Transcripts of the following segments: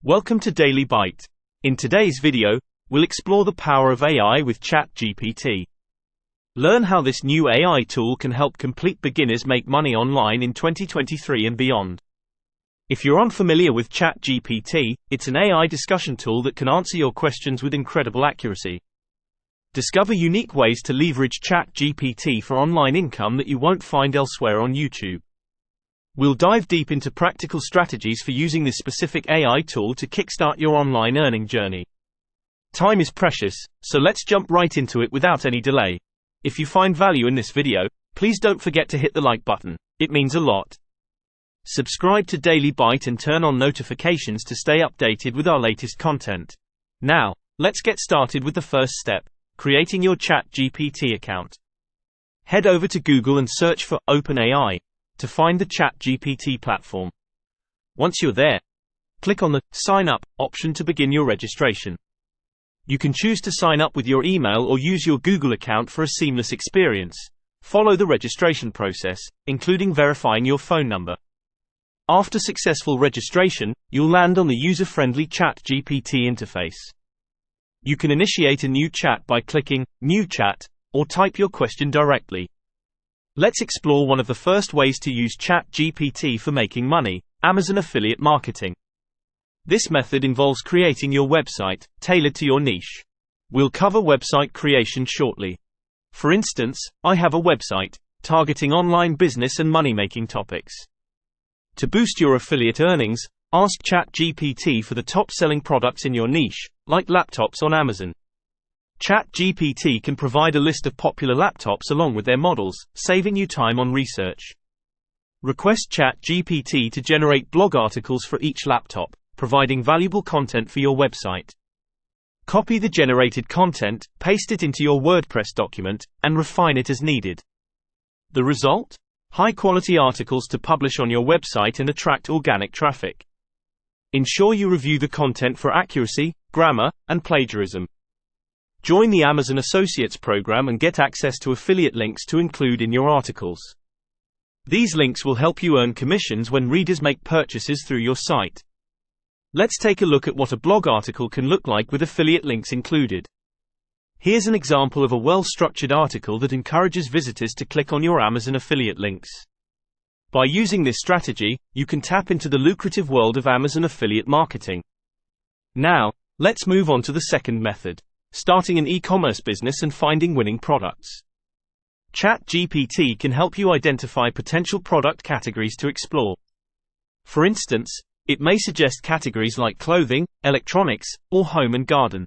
Welcome to Daily Byte. In today's video, we'll explore the power of AI with ChatGPT. Learn how this new AI tool can help complete beginners make money online in 2023 and beyond. If you're unfamiliar with ChatGPT, it's an AI discussion tool that can answer your questions with incredible accuracy. Discover unique ways to leverage ChatGPT for online income that you won't find elsewhere on YouTube. We'll dive deep into practical strategies for using this specific AI tool to kickstart your online earning journey. Time is precious, so let's jump right into it without any delay. If you find value in this video, please don't forget to hit the like button. It means a lot. Subscribe to Daily Byte and turn on notifications to stay updated with our latest content. Now, let's get started with the first step, creating your ChatGPT account. Head over to Google and search for OpenAI to find the ChatGPT platform. Once you're there, click on the Sign Up option to begin your registration. You can choose to sign up with your email or use your Google account for a seamless experience. Follow the registration process, including verifying your phone number. After successful registration, you'll land on the user-friendly ChatGPT interface. You can initiate a new chat by clicking New Chat or type your question directly. Let's explore one of the first ways to use ChatGPT for making money: Amazon affiliate marketing. This method involves creating your website, tailored to your niche. We'll cover website creation shortly. For instance, I have a website, targeting online business and money-making topics. To boost your affiliate earnings, ask ChatGPT for the top-selling products in your niche, like laptops on Amazon. ChatGPT can provide a list of popular laptops along with their models, saving you time on research. Request ChatGPT to generate blog articles for each laptop, providing valuable content for your website. Copy the generated content, paste it into your WordPress document, and refine it as needed. The result? High-quality articles to publish on your website and attract organic traffic. Ensure you review the content for accuracy, grammar, and plagiarism. Join the Amazon Associates program and get access to affiliate links to include in your articles. These links will help you earn commissions when readers make purchases through your site. Let's take a look at what a blog article can look like with affiliate links included. Here's an example of a well-structured article that encourages visitors to click on your Amazon affiliate links. By using this strategy, you can tap into the lucrative world of Amazon affiliate marketing. Now, let's move on to the second method: starting an e-commerce business and finding winning products. ChatGPT can help you identify potential product categories to explore. For instance, it may suggest categories like clothing, electronics, or home and garden.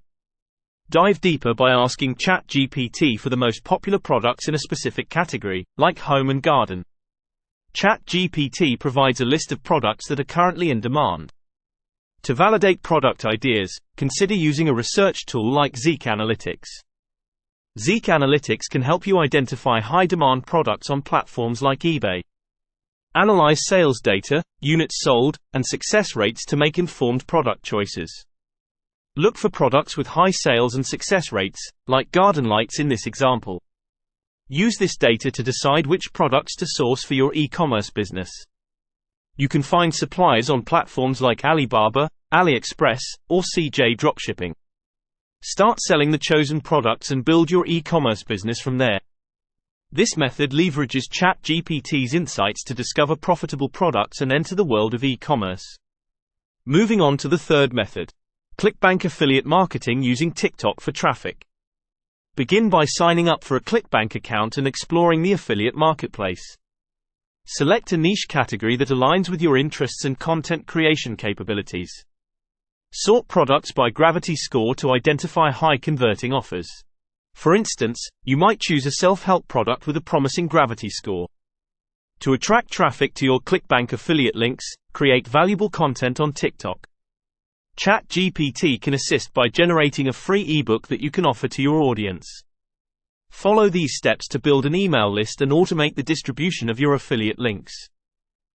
Dive deeper by asking ChatGPT for the most popular products in a specific category, like home and garden. ChatGPT provides a list of products that are currently in demand. To validate product ideas, consider using a research tool like Zeek Analytics. Zeek Analytics can help you identify high-demand products on platforms like eBay. Analyze sales data, units sold, and success rates to make informed product choices. Look for products with high sales and success rates, like garden lights in this example. Use this data to decide which products to source for your e-commerce business. You can find suppliers on platforms like Alibaba, AliExpress, or CJ Dropshipping. Start selling the chosen products and build your e-commerce business from there. This method leverages ChatGPT's insights to discover profitable products and enter the world of e-commerce. Moving on to the third method: ClickBank affiliate marketing using TikTok for traffic. Begin by signing up for a ClickBank account and exploring the affiliate marketplace. Select a niche category that aligns with your interests and content creation capabilities. Sort products by gravity score to identify high-converting offers. For instance, you might choose a self-help product with a promising gravity score. To attract traffic to your ClickBank affiliate links, create valuable content on TikTok. ChatGPT can assist by generating a free ebook that you can offer to your audience. Follow these steps to build an email list and automate the distribution of your affiliate links.